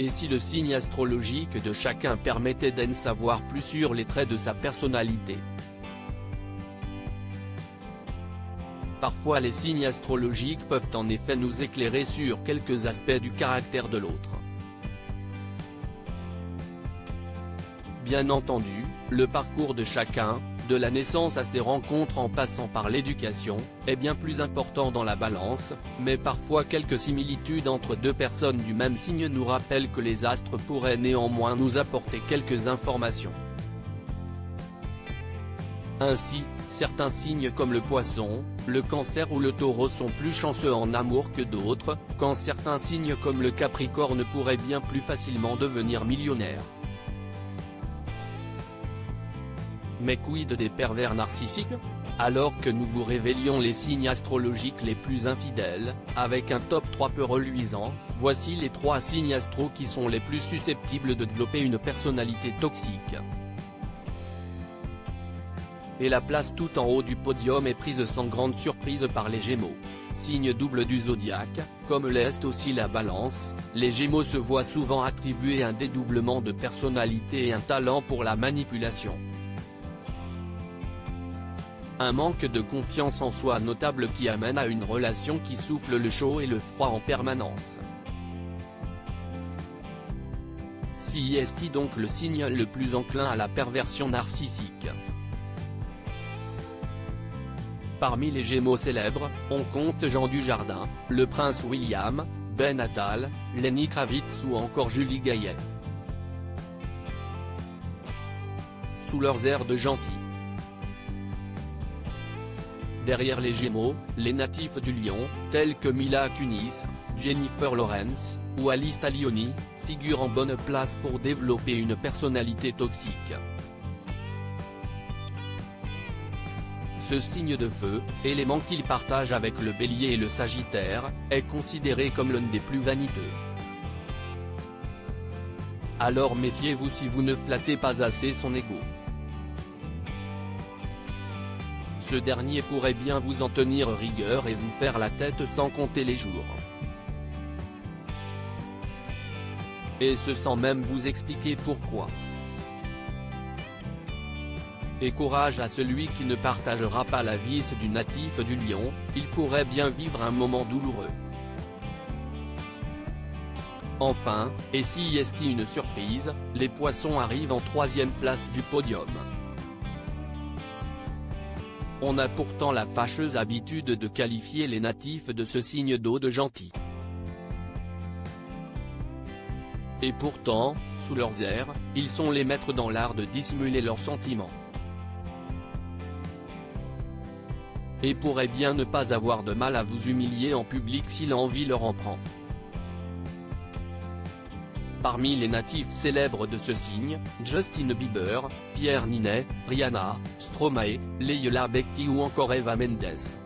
Et si le signe astrologique de chacun permettait d'en savoir plus sur les traits de sa personnalité? Parfois les signes astrologiques peuvent en effet nous éclairer sur quelques aspects du caractère de l'autre. Bien entendu, le parcours de chacun, de la naissance à ses rencontres en passant par l'éducation, est bien plus important dans la balance, mais parfois quelques similitudes entre deux personnes du même signe nous rappellent que les astres pourraient néanmoins nous apporter quelques informations. Ainsi, certains signes comme le Poisson, le Cancer ou le Taureau sont plus chanceux en amour que d'autres, quand certains signes comme le Capricorne pourraient bien plus facilement devenir millionnaires. Mais quid des pervers narcissiques? Alors que nous vous révélions les signes astrologiques les plus infidèles, avec un top 3 peu reluisant, voici les 3 signes astro qui sont les plus susceptibles de développer une personnalité toxique. Et la place tout en haut du podium est prise sans grande surprise par les Gémeaux. Signe double du zodiaque, comme l'est aussi la Balance, les Gémeaux se voient souvent attribuer un dédoublement de personnalité et un talent pour la manipulation. Un manque de confiance en soi notable qui amène à une relation qui souffle le chaud et le froid en permanence. Si est donc le signe le plus enclin à la perversion narcissique. Parmi les Gémeaux célèbres, on compte Jean Dujardin, le prince William, Ben Attal, Lenny Kravitz ou encore Julie Gaillet. Sous leurs airs de gentils. Derrière les Gémeaux, les natifs du Lion, tels que Mila Kunis, Jennifer Lawrence, ou Alice Talioni, figurent en bonne place pour développer une personnalité toxique. Ce signe de feu, élément qu'il partage avec le Bélier et le Sagittaire, est considéré comme l'un des plus vaniteux. Alors méfiez-vous si vous ne flattez pas assez son ego. Ce dernier pourrait bien vous en tenir rigueur et vous faire la tête sans compter les jours. Et ce sans même vous expliquer pourquoi. Et courage à celui qui ne partagera pas la vice du natif du Lion, il pourrait bien vivre un moment douloureux. Enfin, et si est une surprise, les Poissons arrivent en 3e place du podium. On a pourtant la fâcheuse habitude de qualifier les natifs de ce signe d'eau de gentils. Et pourtant, sous leurs airs, ils sont les maîtres dans l'art de dissimuler leurs sentiments. Et pourraient bien ne pas avoir de mal à vous humilier en public si l'envie leur en prend. Parmi les natifs célèbres de ce signe, Justin Bieber, Pierre Ninet, Rihanna, Stromae, Leila Bekti ou encore Eva Mendes.